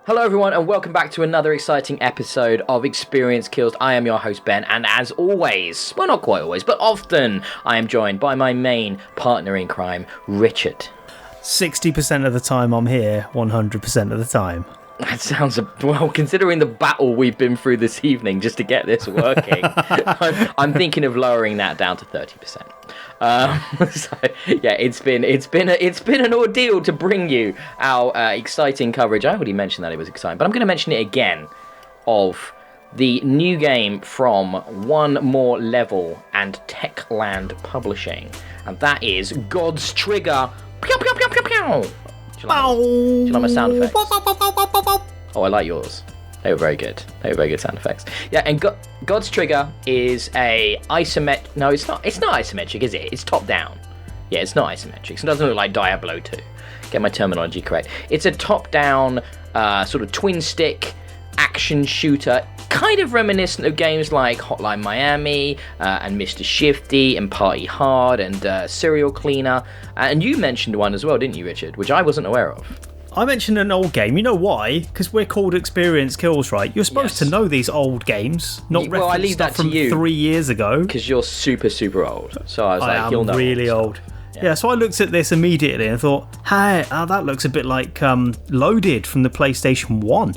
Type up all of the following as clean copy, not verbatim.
Hello everyone and welcome back to another exciting episode of Experience Kills. I am your host Ben, and as always, well not quite always, but often, I am joined by my main partner in crime, Richard. 60% of the time I'm here, 100% of the time. That sounds, well, considering the battle we've been through this evening just to get this working, I'm thinking of lowering that down to 30%. So yeah, it's been an ordeal to bring you our exciting coverage. I already mentioned that it was exciting, but I'm going to mention it again of the new game from One More Level and Techland Publishing, and that is God's Trigger. Pew, pew, pew, pew, pew. Do you like my sound effects? Oh, I like yours. They were very good. They were very good sound effects. Yeah, and God's Trigger is a isometric. No, it's not. It's not isometric, is it? It's top down. Yeah, it's not isometric. So it doesn't look like Diablo 2. Get my terminology correct. It's a top down sort of twin stick action shooter, kind of reminiscent of games like Hotline Miami and Mr. Shifty and Party Hard and Serial Cleaner. And you mentioned one as well, didn't you, Richard? Which I wasn't aware of. I mentioned an old game. You know why? Because we're called Experience Kills, right? You're supposed to know these old games, not reference stuff from 3 years ago. Because you're super, super old. So I was like, you'll know. I'm really old. Yeah, so I looked at this immediately and thought, hey, that looks a bit like Loaded from the PlayStation 1.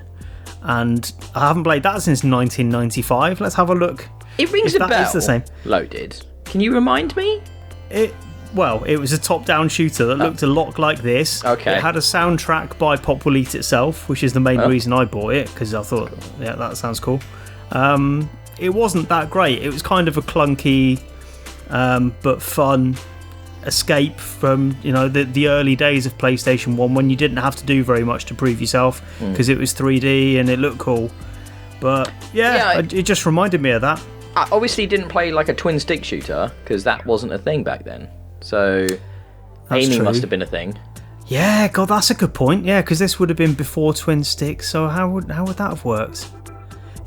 And I haven't played that since 1995. Let's have a look. It rings a bell. It's the same. Loaded. Can you remind me? Well, it was a top-down shooter that looked a lot like this. Okay. It had a soundtrack by Pop Will Eat Itself, which is the main reason I bought it, because I thought, yeah, that sounds cool. It wasn't that great. It was kind of a clunky but fun escape from the early days of PlayStation 1 when you didn't have to do very much to prove yourself because it was 3D and it looked cool. But it just reminded me of that. I obviously didn't play like a twin stick shooter because that wasn't a thing back then. So aiming must have been a thing. Yeah, God, that's a good point. Yeah, because this would have been before twin sticks. So how would that have worked?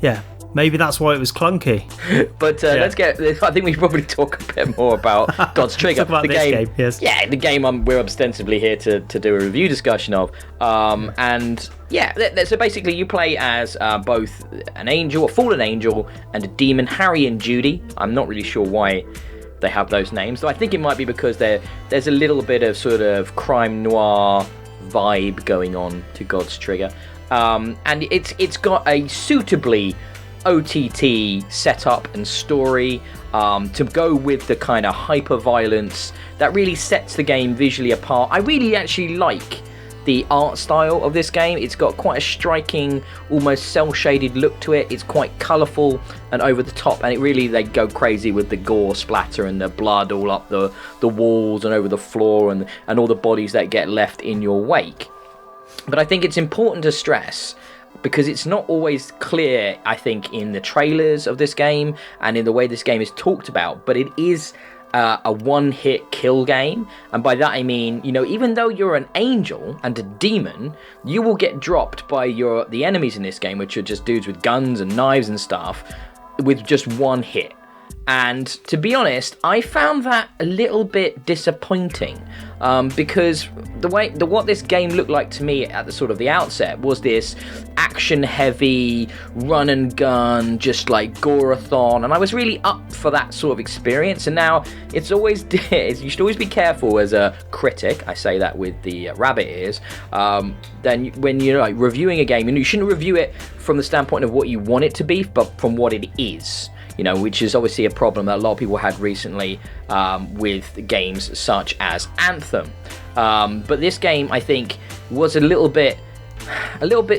Yeah, maybe that's why it was clunky. But let's get. I think we should probably talk a bit more about God's Trigger, the game. Yes. Yeah, the game we're ostensibly here to do a review discussion of. And yeah, so basically you play as both an angel, a fallen angel, and a demon, Harry and Judy. I'm not really sure why they have those names, though I think it might be because there's a little bit of sort of crime noir vibe going on to God's Trigger, and it's got a suitably OTT setup and story to go with the kind of hyper violence that really sets the game visually apart. I really actually like the art style of this game. It's got quite a striking, almost cel-shaded look to it. It's quite colourful and over the top, and they go crazy with the gore splatter and the blood all up the walls and over the floor and all the bodies that get left in your wake. But I think it's important to stress, because it's not always clear, I think, in the trailers of this game and in the way this game is talked about, but it is a one-hit kill game. And by that I mean, even though you're an angel and a demon, you will get dropped by the enemies in this game, which are just dudes with guns and knives and stuff, with just one hit. And to be honest, I found that a little bit disappointing, because what this game looked like to me at the outset was this action-heavy, run and gun, just like gore-a-thon, and I was really up for that sort of experience. And now it's always you should always be careful as a critic. I say that with the rabbit ears. Then when you're like reviewing a game, you shouldn't review it from the standpoint of what you want it to be, but from what it is. Which is obviously a problem that a lot of people had recently with games such as Anthem. But this game, I think, was a little bit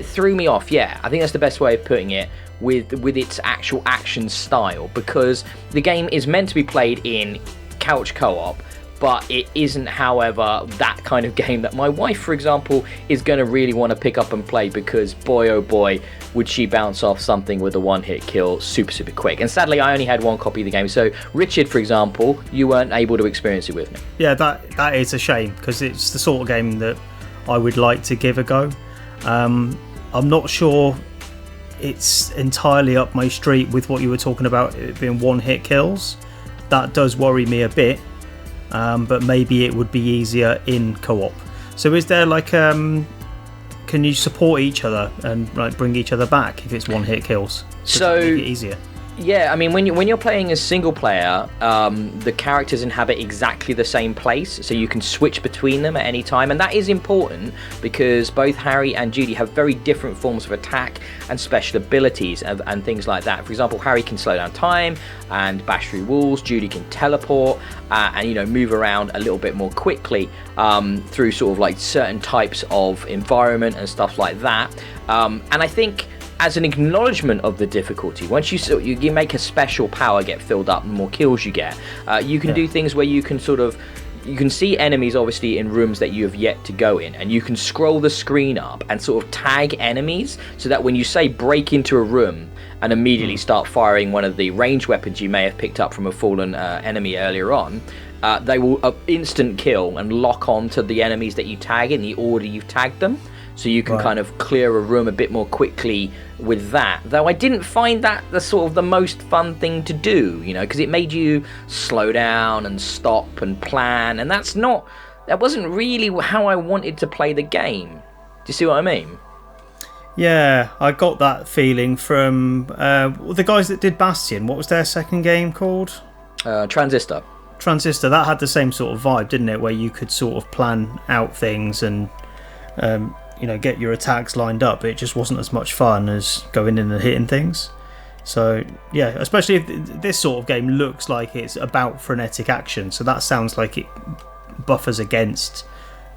threw me off. Yeah, I think that's the best way of putting it, with its actual action style, because the game is meant to be played in couch co-op, but it isn't, however, that kind of game that my wife, for example, is going to really want to pick up and play, because boy oh boy would she bounce off something with a one-hit kill super, super quick. And sadly, I only had one copy of the game. So, Richard, for example, you weren't able to experience it with me. Yeah, that is a shame, because it's the sort of game that I would like to give a go. I'm not sure it's entirely up my street with what you were talking about, it being one-hit kills. That does worry me a bit, but maybe it would be easier in co-op. So is there like can you support each other and like bring each other back if it's one hit kills? So make it easier. Yeah, I mean, when you're playing as single player, the characters inhabit exactly the same place, so you can switch between them at any time, and that is important because both Harry and Judy have very different forms of attack and special abilities and things like that. For example, Harry can slow down time and bash through walls. Judy can teleport and move around a little bit more quickly through sort of like certain types of environment and stuff like that. And I think, as an acknowledgement of the difficulty, once you make a special power get filled up, the more kills you get, you can do things where you can see enemies obviously in rooms that you have yet to go in, and you can scroll the screen up and sort of tag enemies so that when you say break into a room and immediately start firing one of the ranged weapons you may have picked up from a fallen enemy earlier on, they will instant kill and lock on to the enemies that you tag in the order you've tagged them. So you can kind of clear a room a bit more quickly with that. Though I didn't find that the most fun thing to do, because it made you slow down and stop and plan, and that wasn't really how I wanted to play the game. Do you see what I mean? Yeah, I got that feeling from the guys that did Bastion. What was their second game called? Transistor. That had the same sort of vibe, didn't it? Where you could sort of plan out things and get your attacks lined up. It just wasn't as much fun as going in and hitting things. So yeah, especially if this sort of game looks like it's about frenetic action, so that sounds like it buffers against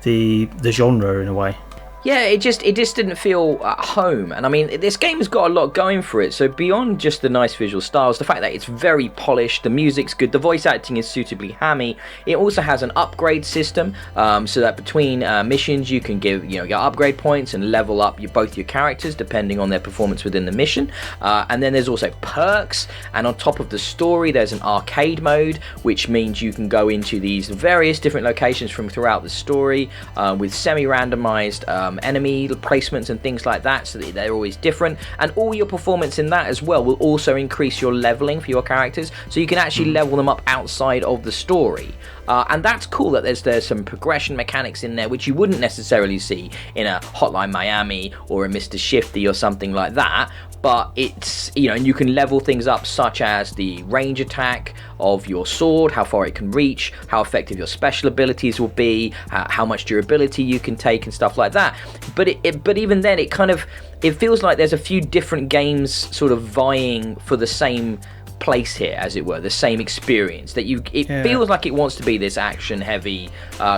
the genre in a way. Yeah, it just didn't feel at home. And I mean, this game has got a lot going for it. So beyond just the nice visual styles, the fact that it's very polished, the music's good, the voice acting is suitably hammy. It also has an upgrade system, so that between missions you can get upgrade points and level up both your characters depending on their performance within the mission. And then there's also perks. And on top of the story, there's an arcade mode, which means you can go into these various different locations from throughout the story with semi-randomized enemy placements and things like that, so that they're always different, and all your performance in that as well will also increase your leveling for your characters, so you can actually level them up outside of the story. And that's cool that there's some progression mechanics in there which you wouldn't necessarily see in a Hotline Miami or a Mr. Shifty or something like that. But it's, and you can level things up, such as the range attack of your sword, how far it can reach, how effective your special abilities will be, how much durability you can take and stuff like that. But even then, it feels like there's a few different games sort of vying for the same place here, as it were, the same experience. Feels like it wants to be this action-heavy,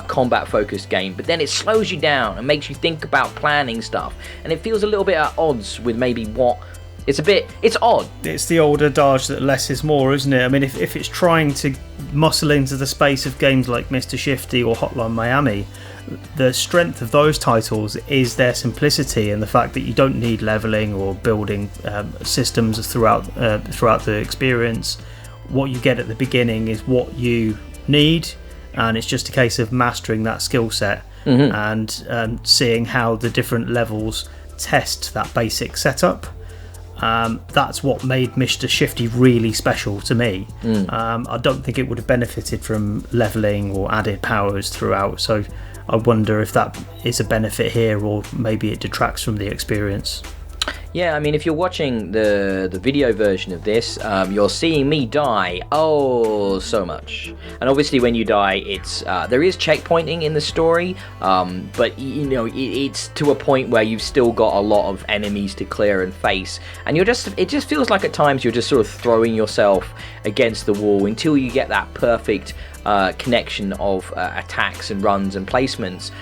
combat-focused game, but then it slows you down and makes you think about planning stuff, and it feels a little bit at odds with maybe what. It's odd. It's the old adage that less is more, isn't it? I mean, if it's trying to muscle into the space of games like Mr. Shifty or Hotline Miami, the strength of those titles is their simplicity and the fact that you don't need leveling or building systems throughout the experience. What you get at the beginning is what you need, and it's just a case of mastering that skill set and seeing how the different levels test that basic setup. That's what made Mr. Shifty really special to me. I don't think it would have benefited from leveling or added powers throughout, so I wonder if that is a benefit here, or maybe it detracts from the experience. Yeah, I mean, if you're watching the video version of this, you're seeing me die so much. And obviously when you die, it's there is checkpointing in the story, but it's to a point where you've still got a lot of enemies to clear and face, and it just feels like at times you're just sort of throwing yourself against the wall until you get that perfect connection of attacks and runs and placements.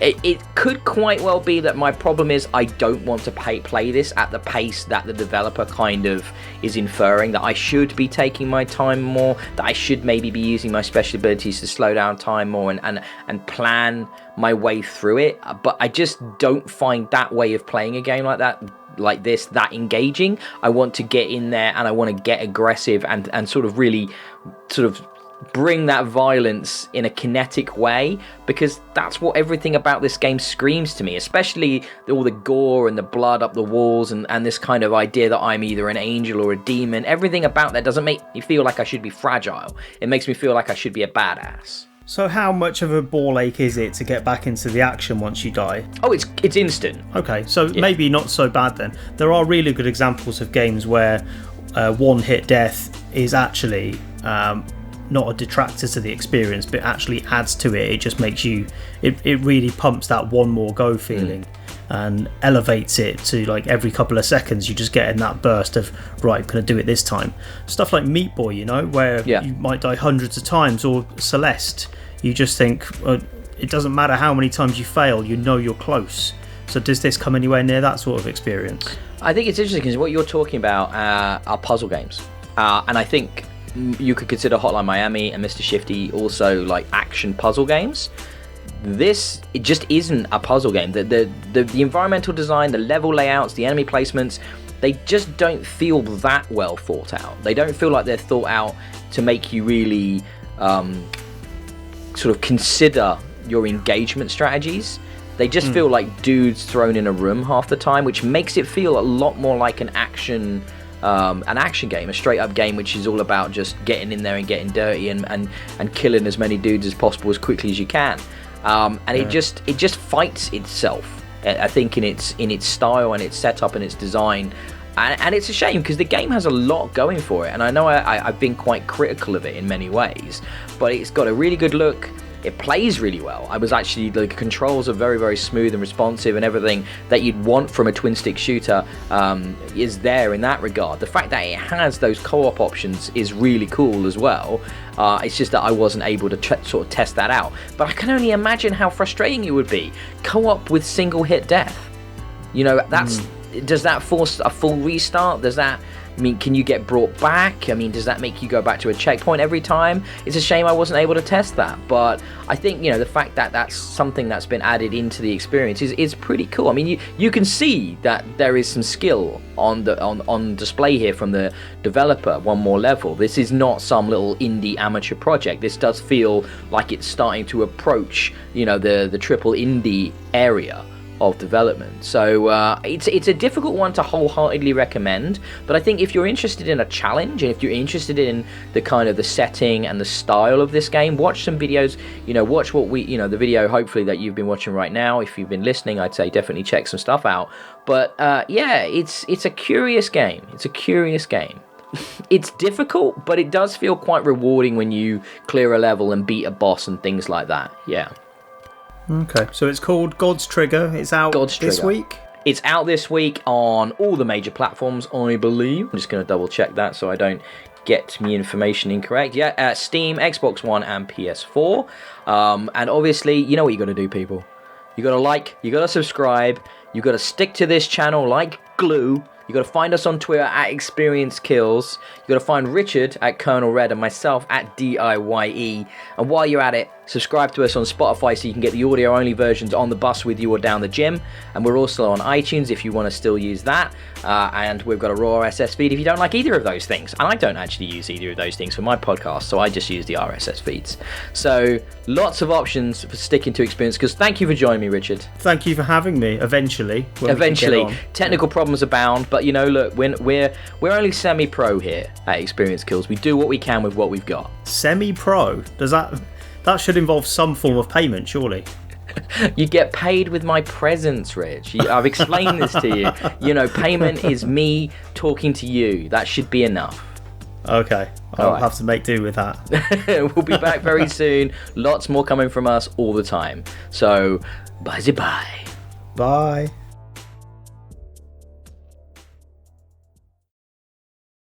It could quite well be that my problem is I don't want to play this at the pace that the developer kind of is inferring, that I should be taking my time more, that I should maybe be using my special abilities to slow down time more and plan my way through it. But I just don't find that way of playing a game like this that engaging. I want to get in there and I want to get aggressive and sort of really sort of bring that violence in a kinetic way, because that's what everything about this game screams to me, especially all the gore and the blood up the walls and this kind of idea that I'm either an angel or a demon. Everything about that doesn't make me feel like I should be fragile. It makes me feel like I should be a badass. So how much of a ball ache is it to get back into the action once you die? Oh, it's instant. Okay, so maybe not so bad then. There are really good examples of games where one-hit death is actually not a detractor to the experience, but actually adds to it. It just makes you... It really pumps that one more go feeling and elevates it to like every couple of seconds you just get in that burst of, right, I'm going to do it this time. Stuff like Meat Boy, you know, where you might die hundreds of times, or Celeste, you just think it doesn't matter how many times you fail, you know you're close. So does this come anywhere near that sort of experience? I think it's interesting because what you're talking about are puzzle games, and I think you could consider Hotline Miami and Mr. Shifty also like action puzzle games. It just isn't a puzzle game. The environmental design, the level layouts, the enemy placements, they just don't feel that well thought out. They don't feel like they're thought out to make you really sort of consider your engagement strategies. They just feel like dudes thrown in a room half the time, which makes it feel a lot more like an action game, a straight up game which is all about just getting in there and getting dirty and killing as many dudes as possible as quickly as you can. It just fights itself, I think, in its style and its setup and its design. And it's a shame because the game has a lot going for it, and I know I've been quite critical of it in many ways, but it's got a really good look. It plays really well. The controls are very, very smooth and responsive, and everything that you'd want from a twin stick shooter is there in that regard. The fact that it has those co-op options is really cool as well. It's just that I wasn't able to sort of test that out. But I can only imagine how frustrating it would be. Co-op with single hit death. You know, does that force a full restart? Does that mean, can you get brought back? I mean, does that make you go back to a checkpoint every time? It's a shame I wasn't able to test that, but I think, you know, the fact that that's something that's been added into the experience is pretty cool. I mean, you can see that there is some skill on display here from the developer. One more level. This is not some little indie amateur project. This does feel like it's starting to approach, you know, the triple indie area of development. So it's a difficult one to wholeheartedly recommend, but I think if you're interested in a challenge, and if you're interested in the kind of the setting and the style of this game, watch some videos. You know, watch the video hopefully that you've been watching right now. If you've been listening, I'd say definitely check some stuff out. But it's a curious game. It's a curious game. It's difficult, but it does feel quite rewarding when you clear a level and beat a boss and things like that. Yeah. Okay, so it's called God's Trigger. It's out this week? It's out this week on all the major platforms, I believe. I'm just going to double check that so I don't get me information incorrect. Yeah, Steam, Xbox One, and PS4. And obviously, you know what you got to do, people. You got to like, you got to subscribe, you got to stick to this channel like glue. You got to find us on Twitter at Experience Kills. You got to find Richard at Colonel Red and myself at DIYE. And while you're at it, subscribe to us on Spotify so you can get the audio-only versions on the bus with you or down the gym. And we're also on iTunes if you want to still use that. And we've got a raw RSS feed if you don't like either of those things. And I don't actually use either of those things for my podcast, so I just use the RSS feeds. So lots of options for sticking to Experience Kills. Thank you for joining me, Richard. Thank you for having me. Eventually, technical problems abound, but you know, look, we're only semi-pro here at Experience Kills. We do what we can with what we've got. Semi-pro? That should involve some form of payment, surely. You get paid with my presence, Rich. I've explained this to you. You know, payment is me talking to you. That should be enough. Okay, I'll have to make do with that. We'll be back very soon. Lots more coming from us all the time. So, bye-bye. Bye.